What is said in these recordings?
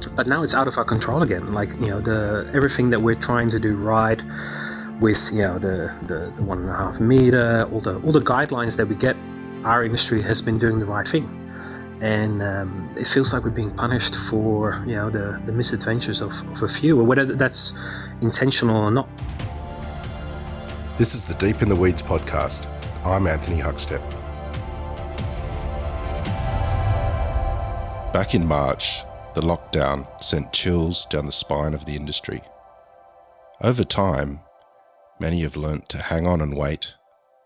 but now it's out of our control again. Like, everything that we're trying to do right with, the 1.5 meter, all the guidelines that we get, our industry has been doing the right thing. And it feels like we're being punished for, the misadventures of a few, or whether that's intentional or not. This is the Deep in the Weeds podcast. I'm Anthony Huckstep. Back in March, the lockdown sent chills down the spine of the industry. Over time, many have learnt to hang on and wait,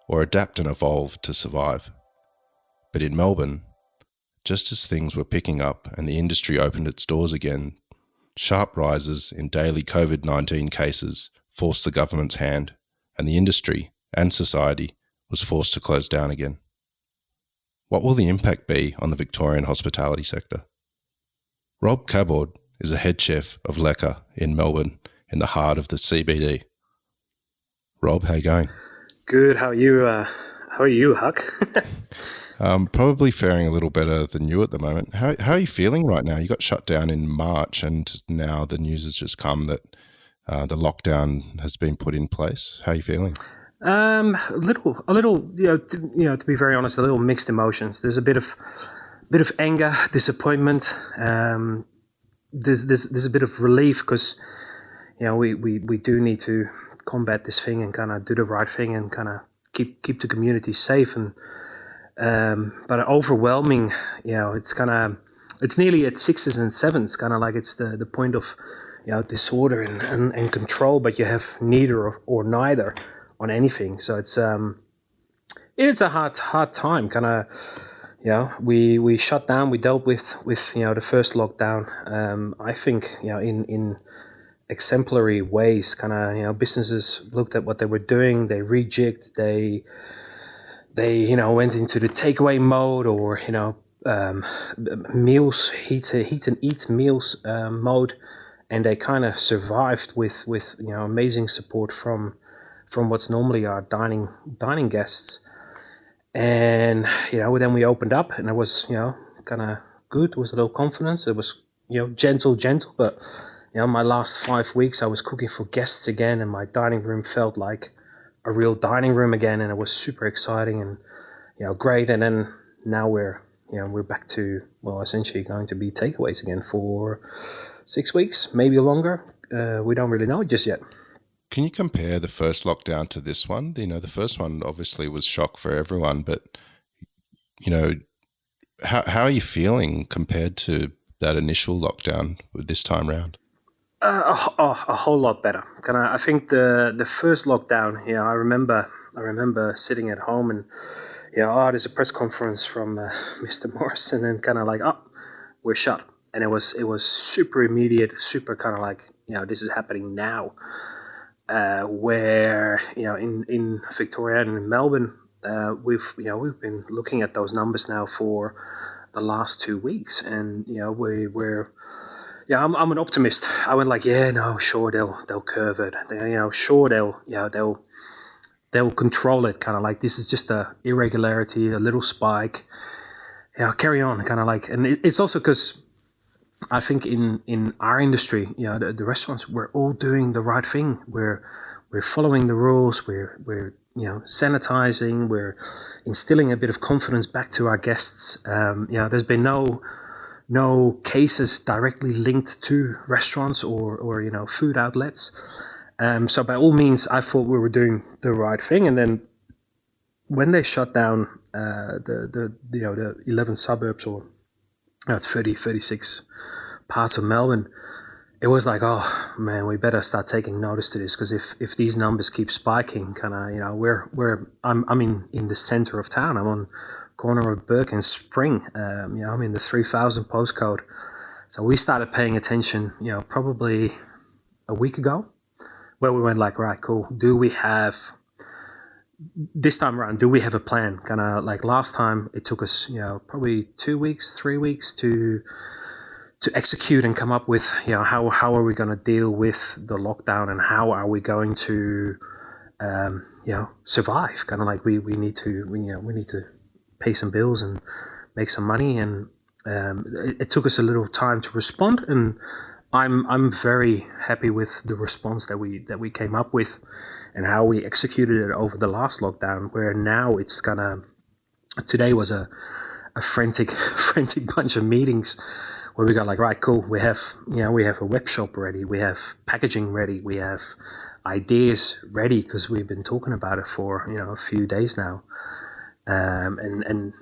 or adapt and evolve to survive. But in Melbourne, just as things were picking up and the industry opened its doors again, sharp rises in daily COVID-19 cases forced the government's hand, and the industry and society was forced to close down again. What will the impact be on the Victorian hospitality sector? Rob Kabboord is a head chef of Lekker in Melbourne, in the heart of the CBD. Rob, how you going? Good. How are you, Huck? Probably faring a little better than you at the moment. How are you feeling right now? You got shut down in March, and now the news has just come that the lockdown has been put in place. How are you feeling? A little. To be very honest, a little mixed emotions. There's a bit of anger, disappointment. There's a bit of relief because we do need to combat this thing and kind of do the right thing and kind of keep the community safe. And but overwhelming, it's nearly at sixes and sevens, kind of like it's the point of disorder and control, but you have neither or neither on anything. So it's a hard time. Kind of, we shut down. We dealt with the first lockdown. I think in exemplary ways. Kind of businesses looked at what they were doing. They rejigged. They went into the takeaway mode, or meals, heat and eat meals mode, and they kind of survived with amazing support from what's normally our dining guests. And then we opened up, and it was kind of good. It was a little confidence. It was gentle, but my last 5 weeks I was cooking for guests again, and my dining room felt like a real dining room again, and it was super exciting and great. And then now we're back to, well, essentially going to be takeaways again for 6 weeks, maybe longer. We don't really know just yet. Can you compare the first lockdown to this one? The first one obviously was shock for everyone, but how are you feeling compared to that initial lockdown with this time round? A whole lot better. I think the first lockdown, I remember sitting at home and there's a press conference from Mr. Morris, and then kind of like, we're shut, and it was super immediate, super kind of like this is happening now. Where in Victoria and in Melbourne, we've been looking at those numbers now for the last 2 weeks, and we're. Yeah, I'm an optimist. I went like, sure they'll curve it. Sure they'll control it. Kind of like this is just a irregularity, a little spike. Carry on. Kind of like, and it's also because I think in our industry, the restaurants, we're all doing the right thing. We're following the rules. We're sanitizing. We're instilling a bit of confidence back to our guests. There's been no cases directly linked to restaurants or food outlets. So by all means, I thought we were doing the right thing. And then when they shut down the 11 suburbs, or 36 parts of Melbourne, it was like, oh man, we better start taking notice to this, because if these numbers keep spiking, kind of I'm in the center of town. I'm on corner of Burke and Spring. I'm in the 3000 postcode. So we started paying attention, probably a week ago, where we went like, right, cool. This time around, do we have a plan? Kind of like last time, it took us, probably 2 weeks, 3 weeks to execute and come up with, how are we going to deal with the lockdown, and how are we going to, survive? Kind of like we need to pay some bills and make some money, and it took us a little time to respond, and I'm very happy with the response that we came up with, and how we executed it over the last lockdown. Where now it's gonna today was a frantic frantic bunch of meetings where we got like, right, cool, we have a web shop ready, we have packaging ready, we have ideas ready, because we've been talking about it for a few days now. And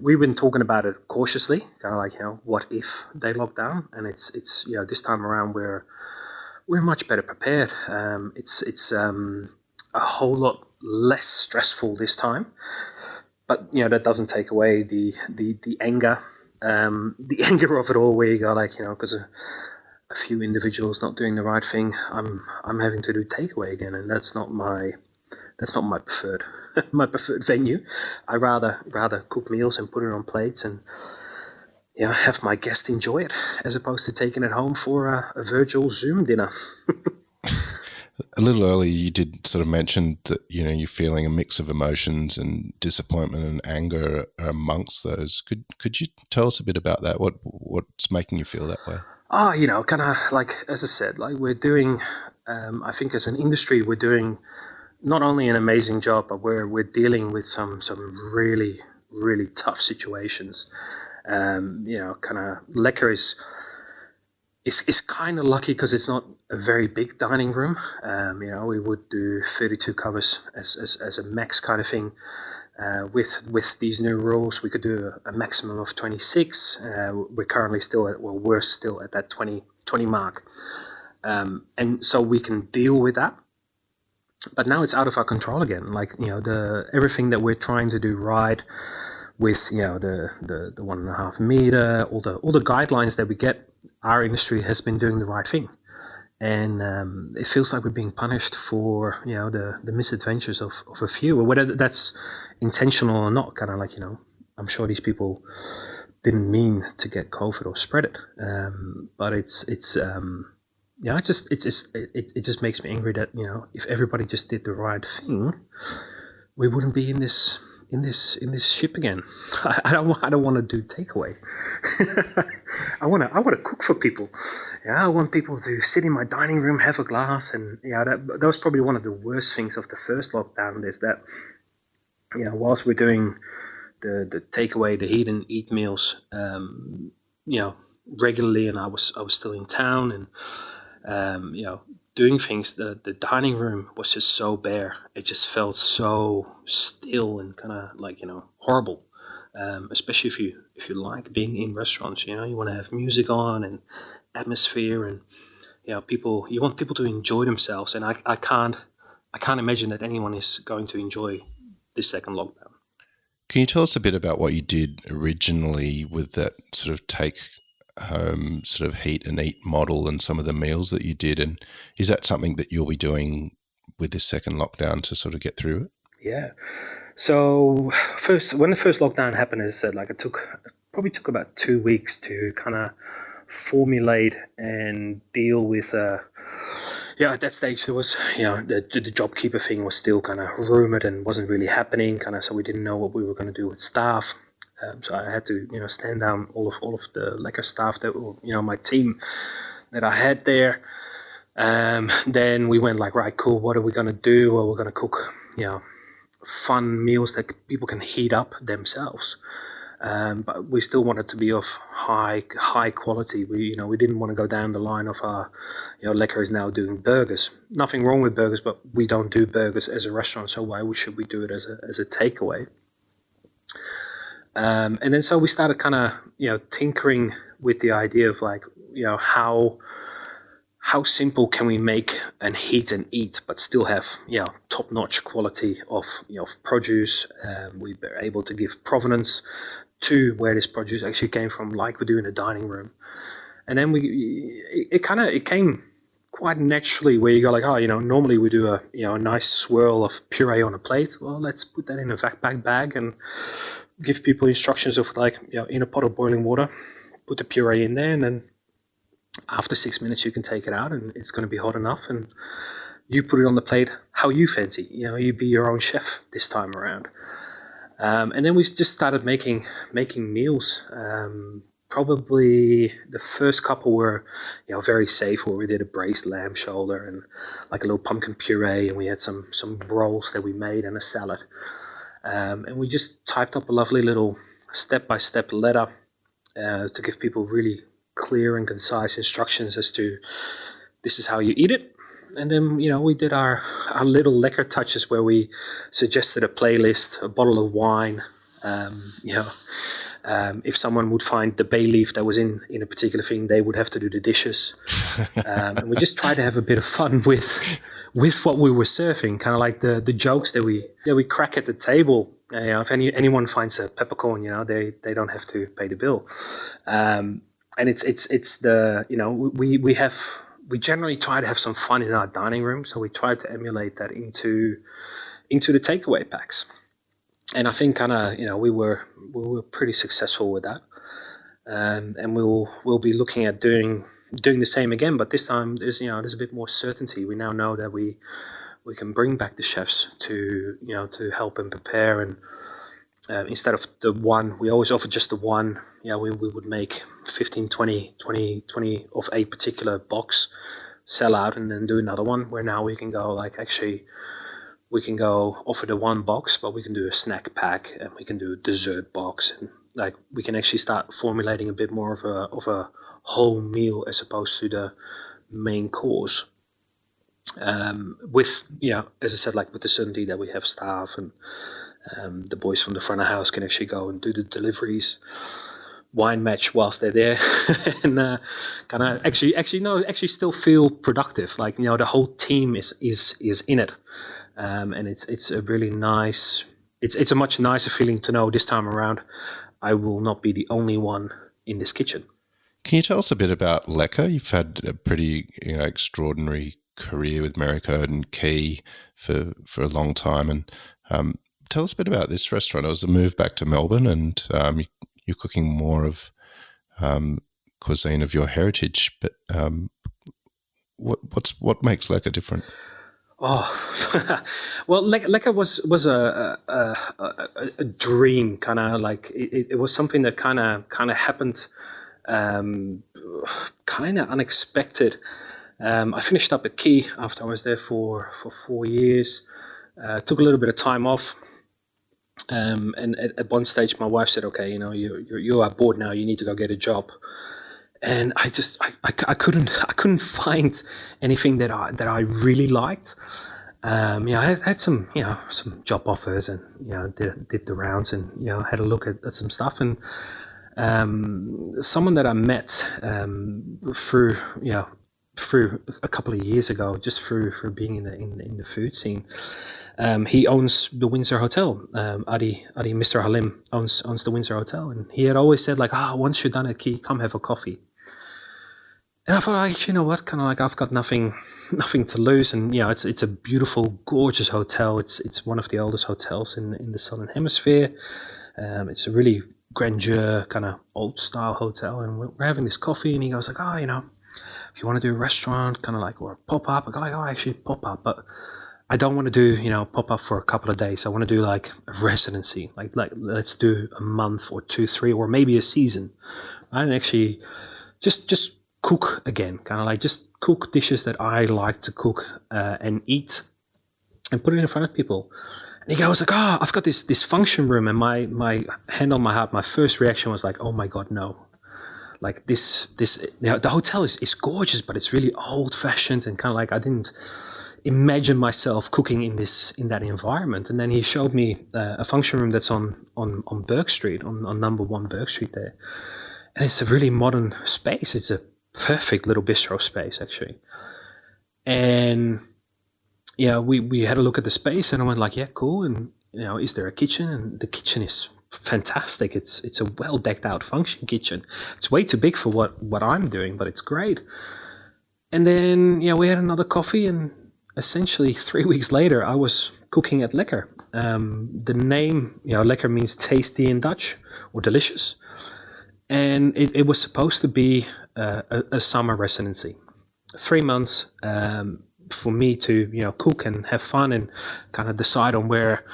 we've been talking about it cautiously, kind of like, what if they lock down? And it's this time around we're much better prepared. It's a whole lot less stressful this time, but that doesn't take away the anger, the anger of it all, where you go like, because a few individuals not doing the right thing, I'm having to do takeaway again, and that's not my preferred my preferred venue. I rather cook meals and put it on plates and have my guests enjoy it, as opposed to taking it home for a virtual Zoom dinner. A little earlier, you did sort of mention that you're feeling a mix of emotions, and disappointment and anger are amongst those. Could you tell us a bit about that? What's making you feel that way? Kind of like, as I said, like we're doing. I think as an industry, we're doing not only an amazing job, but we're dealing with some really really tough situations. Kind of Lekker is kind of lucky because it's not a very big dining room. We would do 32 covers as a max kind of thing. With these new rules, we could do a maximum of 26. We're currently still we're still at that 20 mark. And so we can deal with that. But now it's out of our control again. Like, everything that we're trying to do right with, the 1.5 meter, all the guidelines that we get, our industry has been doing the right thing. And it feels like we're being punished for, the misadventures of a few, or whether that's intentional or not. Kind of like, I'm sure these people didn't mean to get COVID or spread it. But it just makes me angry that if everybody just did the right thing, we wouldn't be in this ship again. I don't want to do takeaway. I want to cook for people. I want people to sit in my dining room, have a glass, and that was probably one of the worst things of the first lockdown, is that whilst we're doing the takeaway, the heat and eat meals, regularly, and I was still in town, and doing things, the dining room was just so bare. It just felt so still and kind of like horrible. Especially if you like being in restaurants, you want to have music on and atmosphere, and you want people to enjoy themselves, and I can't imagine that anyone is going to enjoy this second lockdown. Can you tell us a bit about what you did originally with that sort of take home sort of heat and eat model, and some of the meals that you did, and is that something that you'll be doing with this second lockdown to sort of get through it? Yeah. So when the first lockdown happened, as I said, like it probably took about 2 weeks to kind of formulate and deal with. At that stage there was the JobKeeper thing was still kind of rumored and wasn't really happening, kind of, so we didn't know what we were going to do with staff. So I had to stand down all of the Lekker staff that were my team that I had there. Then we went like, right, cool, what are we going to do? Well, we're going to cook fun meals that people can heat up themselves. But we still wanted to be of high quality. We didn't want to go down the line of Lekker is now doing burgers. Nothing wrong with burgers, but we don't do burgers as a restaurant. So why should we do it as a takeaway? And then so we started kind of tinkering with the idea of like how simple can we make and heat and eat, but still have top-notch quality of produce. We were able to give provenance to where this produce actually came from, like we do in a dining room. And then it came quite naturally, where you go like, normally we do a nice swirl of puree on a plate. Well, let's put that in a backpack bag and give people instructions of like, in a pot of boiling water, put the puree in there, and then after 6 minutes you can take it out and it's going to be hot enough, and you put it on the plate how you fancy. You be your own chef this time around. And then we just started making meals probably the first couple were, very safe. Where we did a braised lamb shoulder and like a little pumpkin puree, and we had some rolls that we made and a salad. And we just typed up a lovely little step-by-step letter to give people really clear and concise instructions as to this is how you eat it. And then, we did our little Lekker touches where we suggested a playlist, a bottle of wine. If someone would find the bay leaf that was in a particular thing, they would have to do the dishes. And we just tried to have a bit of fun with what we were serving, kind of like the jokes that we crack at the table. If anyone finds a peppercorn, they don't have to pay the bill. And it's the we generally try to have some fun in our dining room, so we try to emulate that into the takeaway packs. And I think we were pretty successful with that. And we'll be looking at doing the same again, but this time there's a bit more certainty. We now know that we can bring back the chefs to help and prepare, and instead of the one, we always offer just the one. We would make 15, 20 of a particular box, sell out, and then do another one, where now we can go we can go offer the one box, but we can do a snack pack, and we can do a dessert box, and we can actually start formulating a bit more of a whole meal as opposed to the main course. With as I said, with the certainty that we have staff, and the boys from the front of house can actually go and do the deliveries, wine match whilst they're there, and kind of actually still feel productive. The whole team is in it. And it's a really nice. It's a much nicer feeling to know this time around I will not be the only one in this kitchen. Can you tell us a bit about Lekker? You've had a pretty extraordinary career with Americo and Key for a long time, and tell us a bit about this restaurant. It was a move back to Melbourne, and you're cooking more of cuisine of your heritage. But what makes Lekker different? Oh, well, Lekker was a dream, kind of it was something that kind of happened, kind of unexpected. I finished up at Key after I was there for 4 years. Took a little bit of time off, and at one stage, my wife said, "Okay, you are bored now. You need to go get a job." And I couldn't find anything that I really liked. I had some job offers, and did the rounds, and had a look at some stuff, and someone that I met through a couple of years ago, just through being in the food scene. He owns the Windsor Hotel. Adi Mr. Halim owns the Windsor Hotel, and he had always said once you're done at Key, come have a coffee. And I thought, you know what, I've got nothing to lose, and it's a beautiful, gorgeous hotel. It's one of the oldest hotels in the Southern Hemisphere. It's a really grandeur, kind of old style hotel, and we're having this coffee, and he goes if you want to do a restaurant, or a pop up, I go actually pop up, but I don't want to do pop up for a couple of days. I want to do a residency, let's do a month or 2, 3, or maybe a season, right? And actually just cook again, just cook dishes that I like to cook and eat, and put it in front of people. And he goes I've got this function room, and my hand on my heart, my first reaction was oh my God, no. The hotel is gorgeous, but it's really old fashioned, and I didn't imagine myself cooking in that environment. And then he showed me a function room that's on Burke Street, on number 1 Burke Street there. And it's a really modern space. It's a perfect little bistro space, actually. And we had a look at the space, and I went yeah, cool. And is there a kitchen? And the kitchen is fantastic. It's a well decked out function kitchen. It's way too big for what I'm doing, but it's great. And then we had another coffee, and essentially 3 weeks later I was cooking at Lekker. The name Lekker means tasty in Dutch, or delicious, and it was supposed to be a summer residency, 3 months, for me to cook and have fun, and kind of decide on where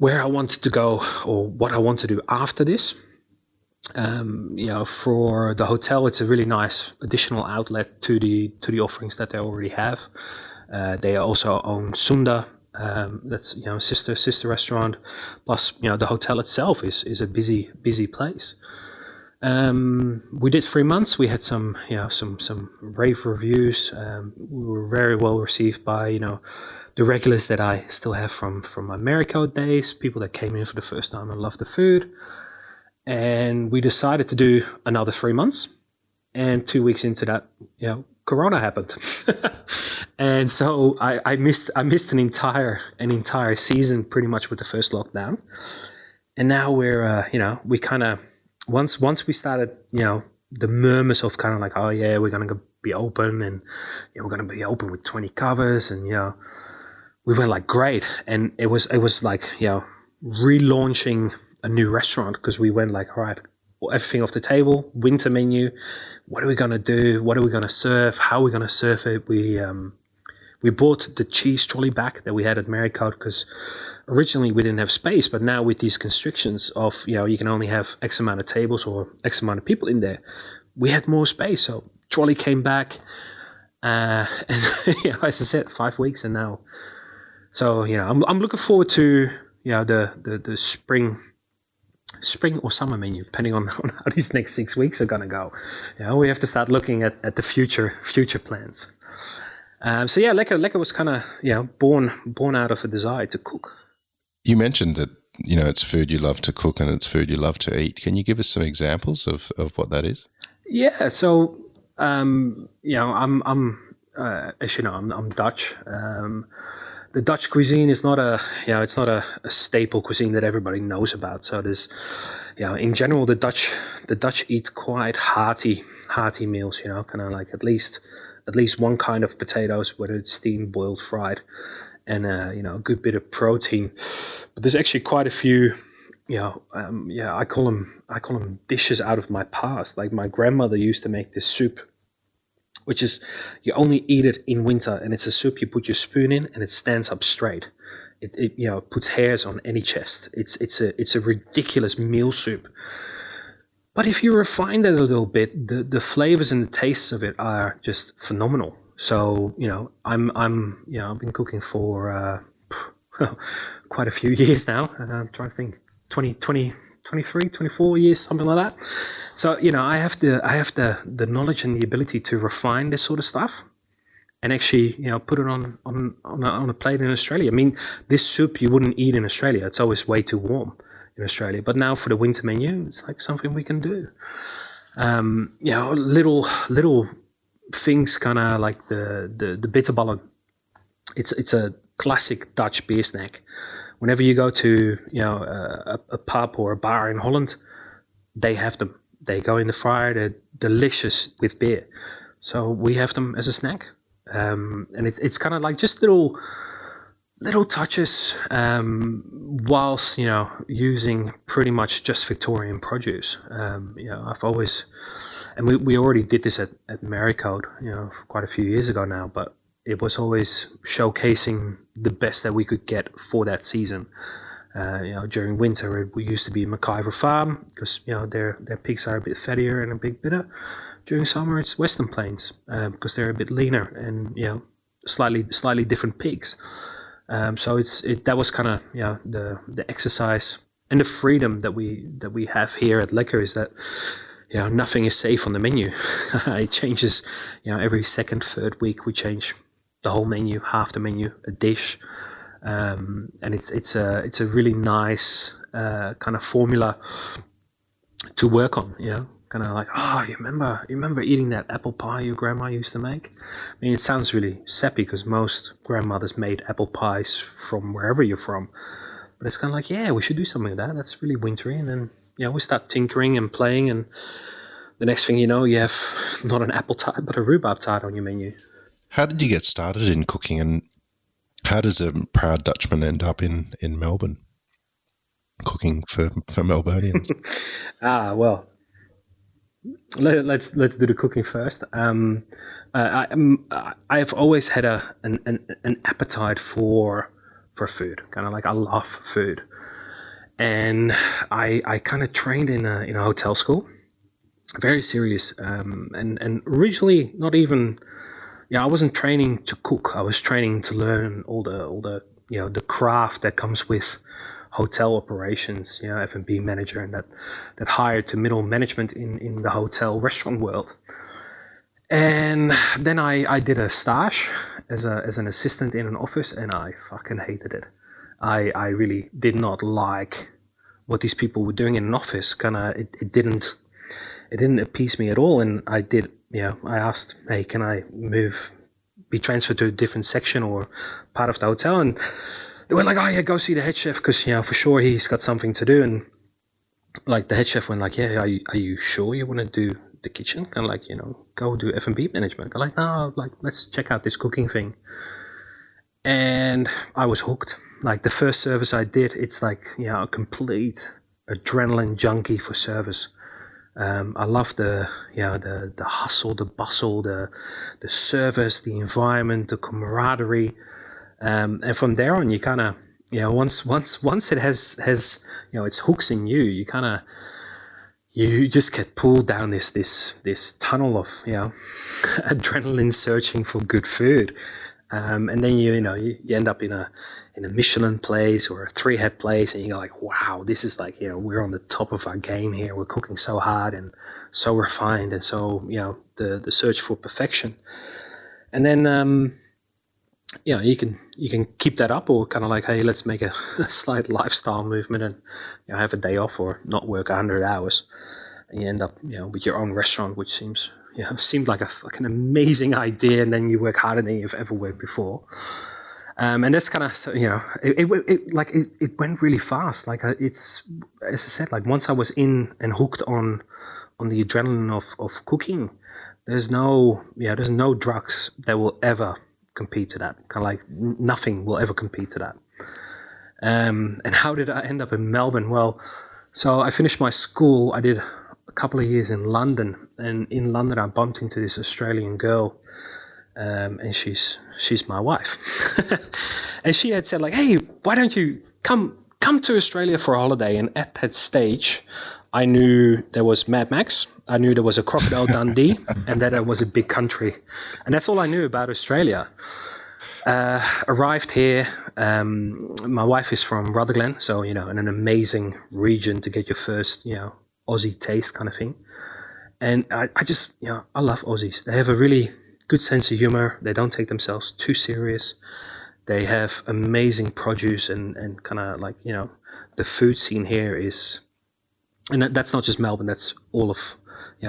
I wanted to go, or what I want to do after this. For the hotel, it's a really nice additional outlet to the offerings that they already have. They also own Sunda. That's sister restaurant. Plus, the hotel itself is a busy place. We did 3 months. We had some rave reviews. We were very well received by the regulars that I still have from my Maricode days. People that came in for the first time and loved the food. And we decided to do another 3 months. And 2 weeks into that, Corona happened, and so I missed an entire season pretty much with the first lockdown. And now we're we kind of once we started the murmurs of kind of like, oh yeah, we're gonna be open, and we're gonna be open with 20 covers, and we were like, great. And it was like relaunching a new restaurant, because we went like, all right, everything off the table, winter menu. What are we gonna do? What are we gonna serve? How are we gonna serve it? We bought the cheese trolley back that we had at Maricode, because originally we didn't have space, but now with these constrictions of you can only have X amount of tables or X amount of people in there, we had more space. So trolley came back, and as I said, 5 weeks, and now, so I'm looking forward to the spring or summer menu, depending on how these next 6 weeks are gonna go. We have to start looking at the future plans. So yeah, Lekker was kind of born out of a desire to cook. You mentioned that it's food you love to cook and it's food you love to eat. Can you give us some examples of what that is? Yeah, so I'm as you know, I'm Dutch. The Dutch cuisine is not it's not a staple cuisine that everybody knows about. So there's, in general, the Dutch eat quite hearty meals. Kind of like at least one kind of potatoes, whether it's steamed, boiled, fried, and a good bit of protein. But there's actually quite a few. I call them dishes out of my past. Like my grandmother used to make this soup, which is, you only eat it in winter, and it's a soup you put your spoon in and it stands up straight. It puts hairs on any chest. It's a ridiculous meal soup. But if you refine that a little bit, the flavors and the tastes of it are just phenomenal. So I've been cooking for quite a few years now. I'm trying to think, 23, 24 years, something like that. So I have the knowledge and the ability to refine this sort of stuff, and actually put it on a plate in Australia. I mean, this soup you wouldn't eat in Australia. It's always way too warm in Australia. But now for the winter menu, it's like something we can do. Little things, kind of like the bitterballen. It's a classic Dutch beer snack. Whenever you go to a pub or a bar in Holland, they have them. They go in the fryer. They're delicious with beer. So we have them as a snack, and it's kind of like just little touches, whilst using pretty much just Victorian produce. I've always, and we already did this at Maricode, quite a few years ago now, but it was always showcasing the best that we could get for that season. During winter, we used to be McIver Farm, because their pigs are a bit fattier and a bit bitter. During summer, it's Western Plains, because they're a bit leaner and slightly different pigs. So that was kind of the exercise and the freedom that we have here at Lekker, is that nothing is safe on the menu. It changes every second, third week. We change the whole menu, half the menu, a dish. And it's a really nice kind of formula to work on. Kind of like, you remember eating that apple pie your grandma used to make? I mean, it sounds really sappy, because most grandmothers made apple pies from wherever you're from. But it's kind of like, yeah, we should do something like that. That's really wintry. And then we start tinkering and playing, and the next thing you know, you have not an apple tart but a rhubarb tart on your menu. How did you get started in cooking, and how does a proud Dutchman end up in Melbourne cooking for Melburnians? Well, let's do the cooking first. I've always had an appetite for food. Kind of like, I love food, and I kind of trained in a hotel school, very serious, and originally not even, I wasn't training to cook. I was training to learn all the the craft that comes with hotel operations, F&B manager, and that higher to middle management in the hotel restaurant world. And then I did a stage as an assistant in an office, and I fucking hated it. I really did not like what these people were doing in an office. It didn't appease me at all. And I asked, hey, can I be transferred to a different section or part of the hotel? And they were like, oh yeah, go see the head chef, because for sure he's got something to do. And like the head chef went like, yeah, are you sure you want to do the kitchen? Kind of like, go do F&B management. I'm like, no, like, let's check out this cooking thing. And I was hooked. Like the first service I did, it's like, a complete adrenaline junkie for service. I love the hustle, the bustle, the service, the environment, the camaraderie, and from there on, you kind of, once it has its hooks in you, you just get pulled down this tunnel of adrenaline, searching for good food, and then you end up in a Michelin place or a 3-head place, and you're like, wow, this is like, we're on the top of our game here. We're cooking so hard and so refined, and so the search for perfection. And then you can keep that up, or kind of like, hey, let's make a slight lifestyle movement and have a day off or not work 100 hours, and you end up with your own restaurant, which seemed like a fucking amazing idea, and then you work harder than you've ever worked before. And that's kind of, it went really fast. Like it's, as I said, like once I was in and hooked on the adrenaline of cooking, there's no drugs that will ever compete to that. Kind of like nothing will ever compete to that. And how did I end up in Melbourne? Well, so I finished my school. I did a couple of years in London, and in London I bumped into this Australian girl. And she's my wife. And she had said like, hey, why don't you come to Australia for a holiday? And at that stage, I knew there was Mad Max. I knew there was a Crocodile Dundee, and that it was a big country. And that's all I knew about Australia. Arrived here. My wife is from Rutherglen, so, in an amazing region to get your first, Aussie taste kind of thing. And I just, I love Aussies. They have a really good sense of humor. They don't take themselves too serious. They have amazing produce, and kind of like, the food scene here is, and that's not just Melbourne, that's all of,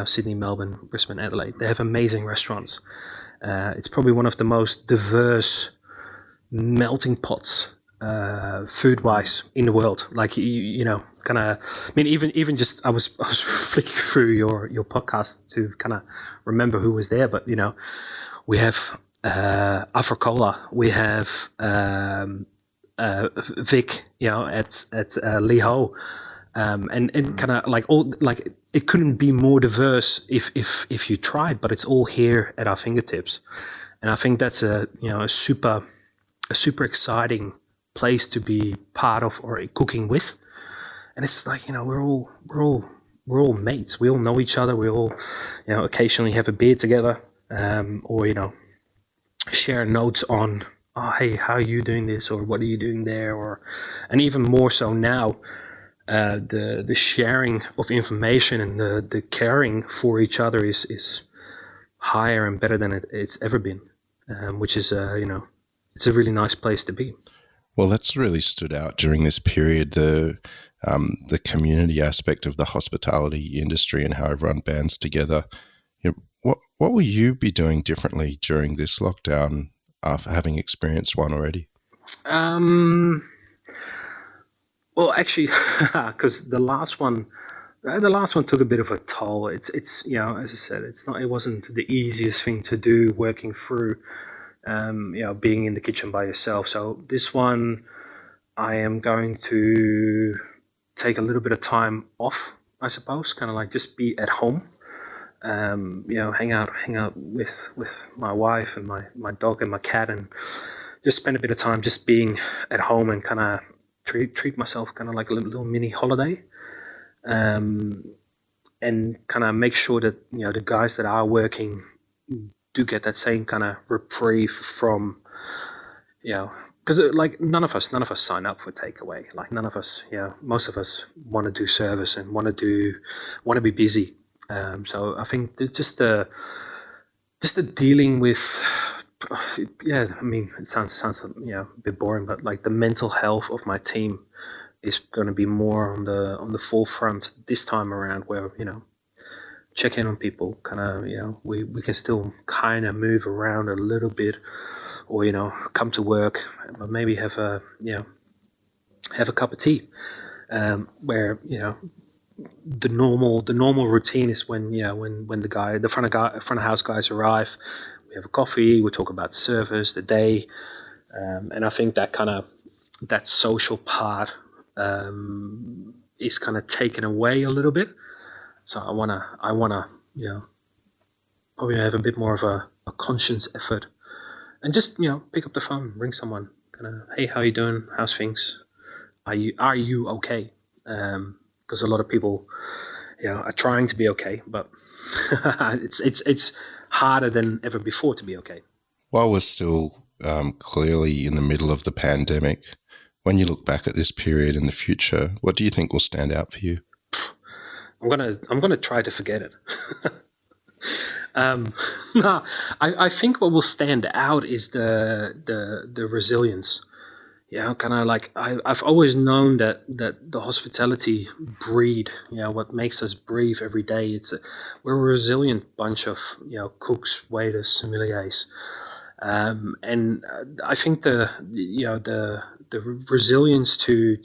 Sydney, Melbourne, Brisbane, Adelaide. They have amazing restaurants. It's probably one of the most diverse melting pots, food-wise, in the world. Like, kind of, I mean, even just, I was flicking through your podcast to kind of remember who was there, but, we have Afrocola, we have Vic, at Liho, and kind of like all, like, it couldn't be more diverse if you tried, but it's all here at our fingertips. And I think that's a super exciting place to be part of or cooking with. And it's like, we're all mates. We all know each other. We all, occasionally have a beer together, or, share notes on, oh, hey, how are you doing this? Or what are you doing there? And even more so now, the sharing of information and the caring for each other is higher and better than it's ever been, which is, it's a really nice place to be. Well, that's really stood out during this period, the community aspect of the hospitality industry and how everyone bands together. What will you be doing differently during this lockdown after having experienced one already? Well, actually, because the last one took a bit of a toll. It's as I said, it wasn't the easiest thing to do, working through, being in the kitchen by yourself. So this one, I am going to take a little bit of time off, I suppose, kind of like just be at home, hang out with my wife and my dog and my cat, and just spend a bit of time just being at home and kind of treat myself kind of like a little mini holiday, and kind of make sure that the guys that are working do get that same kind of reprieve from because like none of us sign up for takeaway. Like none of us, most of us want to do service and want to be busy. So I think just the dealing with I mean it sounds a bit boring, but like the mental health of my team is going to be more on the forefront this time around, where check in on people, kind of we can still kind of move around a little bit, or come to work, but maybe have a cup of tea, where the normal routine is when when the front of house guys arrive, we have a coffee, we talk about the service, the day, and I think that social part is kind of taken away a little bit. So I wanna probably have a bit more of a conscious effort, and just pick up the phone, ring someone, kind of, hey, how you doing? How's things? Are you okay? Because a lot of people are trying to be okay, but it's harder than ever before to be okay. While we're still clearly in the middle of the pandemic, when you look back at this period in the future, what do you think will stand out for you? I'm gonna try to forget it. No, I think what will stand out is the resilience. Kind of like I've always known that the hospitality breed, what makes us breathe every day. We're a resilient bunch of cooks, waiters, sommeliers, and I think the resilience to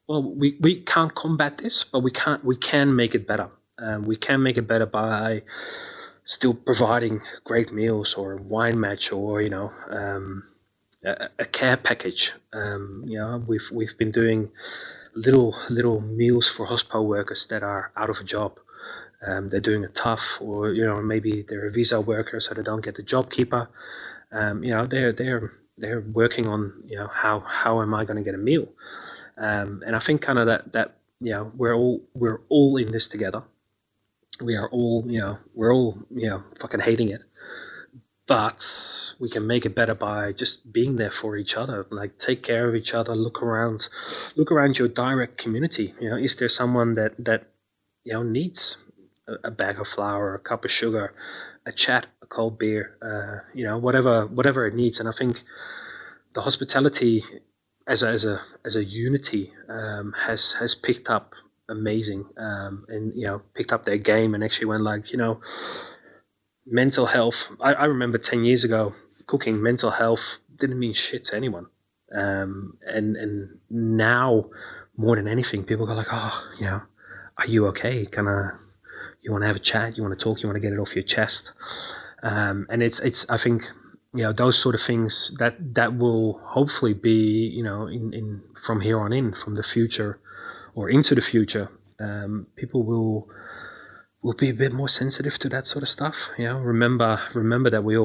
well, we can't combat this, but we can make it better. We can make it better by still providing great meals, or a wine match, or a care package. We've been doing little meals for hospital workers that are out of a job. They're doing it tough, or maybe they're a visa worker, so they don't get the job keeper. They're working on how am I going to get a meal, and I think kind of that we're all in this together. We're all fucking hating it, but we can make it better by just being there for each other. Like, take care of each other. Look around your direct community. Is there someone that needs a bag of flour, a cup of sugar, a chat, a cold beer, whatever it needs. And I think the hospitality as a unity has picked up amazing, and picked up their game, and actually went like, mental health. I remember 10 years ago cooking, mental health didn't mean shit to anyone, and now more than anything, people go like, oh, are you okay? Kind of, you want to have a chat, you want to talk, you want to get it off your chest, and it's I think those sort of things that will hopefully be in from here on in, from the future or into the future, people will be a bit more sensitive to that sort of stuff. Remember that we're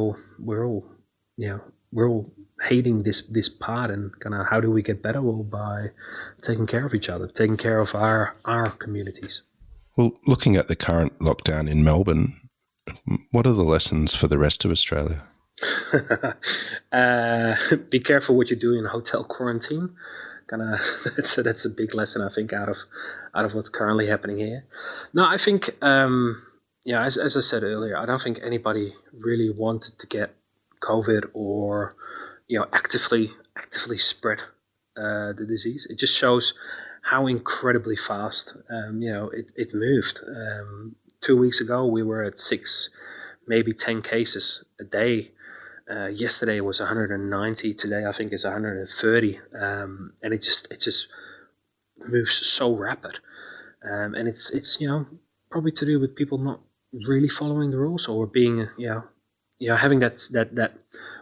all hating this part, and kind of how do we get better? Well, by taking care of each other, taking care of our communities. Well, looking at the current lockdown in Melbourne, what are the lessons for the rest of Australia? Be careful what you do in hotel quarantine. Kind of that's a big lesson, I think, out of what's currently happening here. No, I think as I said earlier, I don't think anybody really wanted to get COVID, or actively spread the disease. It just shows how incredibly fast it moved. 2 weeks ago we were at 6, maybe 10 cases a day. Yesterday was 190. Today I think it's 130, and it just moves so rapid, and it's probably to do with people not really following the rules, or being having that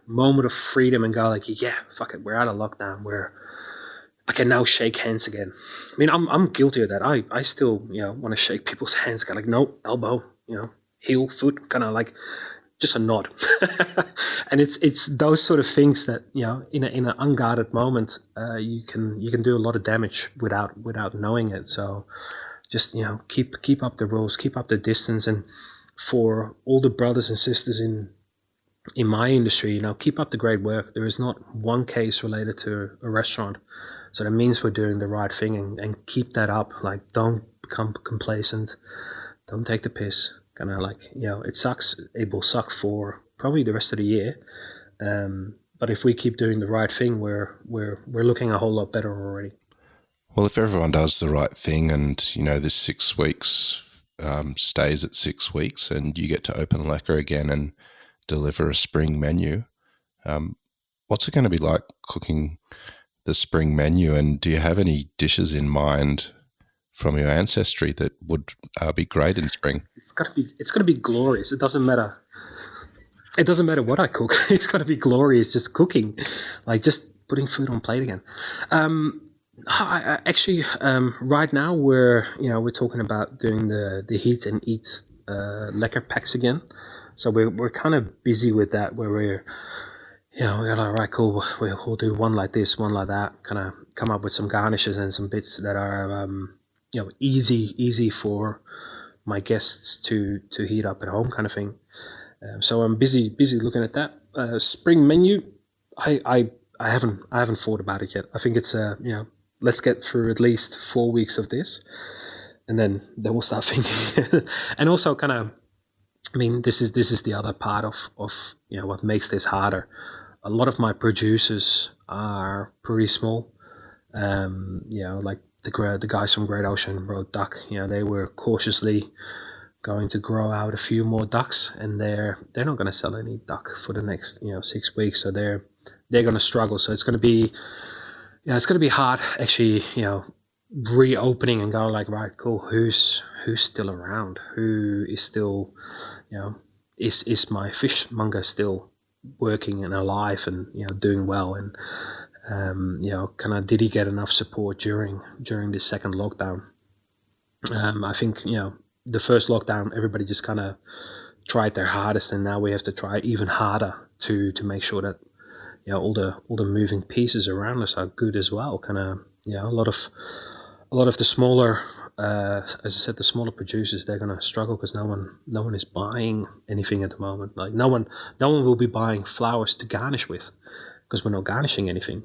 moment of freedom and go like, yeah, fuck it, we're out of lockdown, where I can now shake hands again. I mean, I'm guilty of that. I still want to shake people's hands, kind of like, no, elbow, heel, foot, kind of like. just a nod. And it's those sort of things that, in an unguarded moment, you can do a lot of damage without knowing it. So just, keep up the rules, keep up the distance. And for all the brothers and sisters in my industry, keep up the great work. There is not one case related to a restaurant. So that means we're doing the right thing, and keep that up. Like, don't become complacent. Don't take the piss. Kind of like, it sucks. It will suck for probably the rest of the year. But if we keep doing the right thing, we're looking a whole lot better already. Well, if everyone does the right thing, and this 6 weeks stays at 6 weeks, and you get to open Lekker again and deliver a spring menu, what's it going to be like cooking the spring menu? And do you have any dishes in mind from your ancestry that would be great in spring? It's gonna be glorious. It doesn't matter what I cook. It's gonna be glorious. Just cooking, like just putting food on plate again. Actually, right now we're talking about doing the heat and eat Lekker packs again. So we're kind of busy with that, where we're we're like, right, cool. We'll do one like this, one like that. Kind of come up with some garnishes and some bits that are easy for my guests to heat up at home, kind of thing. So I'm busy looking at that spring menu. I haven't thought about it yet. I think it's let's get through at least 4 weeks of this, and then we'll start thinking. And also, kind of, I mean, this is the other part of what makes this harder. A lot of my producers are pretty small. Like the guys from Great Ocean Road Duck. They were cautiously going to grow out a few more ducks, and they're not going to sell any duck for the next 6 weeks. So they're going to struggle. So it's going to be hard actually. Reopening and going like, right, cool. Who's still around? Who is still, is my fishmonger still working and alive and doing well? And kind of, did he get enough support during this second lockdown? I think the first lockdown, everybody just kind of tried their hardest, and now we have to try even harder to make sure that all the moving pieces around us are good as well. Kind of a lot of the smaller, as I said, the smaller producers, they're going to struggle because no one is buying anything at the moment. Like no one will be buying flowers to garnish with, because we're not garnishing anything.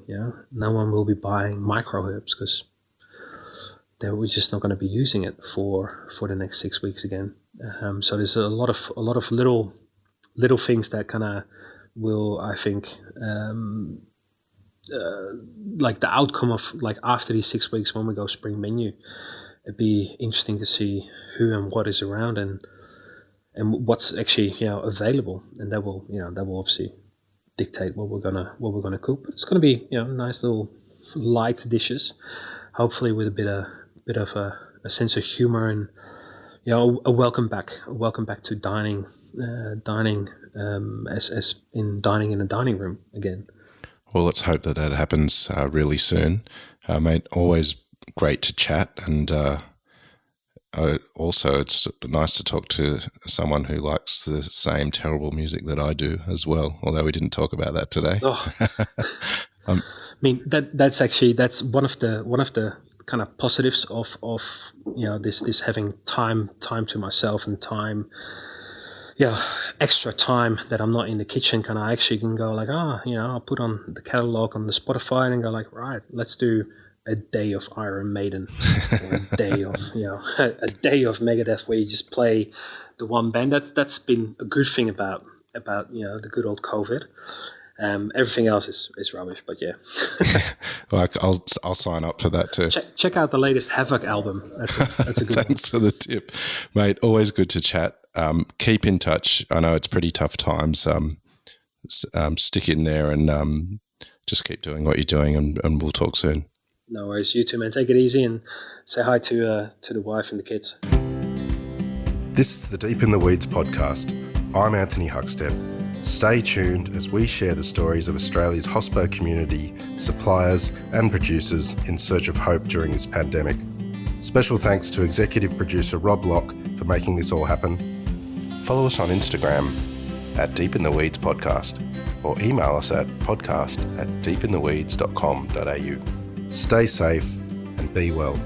No one will be buying micro herbs because we're just not going to be using it for the next 6 weeks again. So there's a lot of little things that kind of will, I think, like the outcome of, like, after these 6 weeks when we go spring menu, it'd be interesting to see who and what is around and what's actually available, and that will obviously dictate what we're gonna cook. But it's gonna be nice little light dishes, hopefully with a bit of a sense of humor, and a welcome back to dining as in dining in a dining room again. Well, let's hope that happens really soon. Mate, always great to chat, and also it's nice to talk to someone who likes the same terrible music that I do as well, although we didn't talk about that today. Oh. I mean, that's one of the kind of positives of this having time to myself, and time, extra time that I'm not in the kitchen. Kind of, I actually can go like, I'll put on the catalog on the Spotify and go like, right, let's do a day of Iron Maiden, or a day of a day of Megadeth, where you just play the one band. That's been a good thing about the good old COVID. Everything else is rubbish, but yeah. Well, I'll sign up for that too. Check out the latest Havoc album. That's a good Thanks for the tip, mate. Always good to chat. Keep in touch. I know it's pretty tough times. Stick in there and just keep doing what you're doing, and we'll talk soon. No worries. You too, man. Take it easy and say hi to the wife and the kids. This is the Deep in the Weeds podcast. I'm Anthony Huckstep. Stay tuned as we share the stories of Australia's hospo community, suppliers and producers in search of hope during this pandemic. Special thanks to executive producer Rob Locke for making this all happen. Follow us on Instagram at Deep in the Weeds Podcast, or email us at podcast@deepintheweeds.com.au. Stay safe and be well.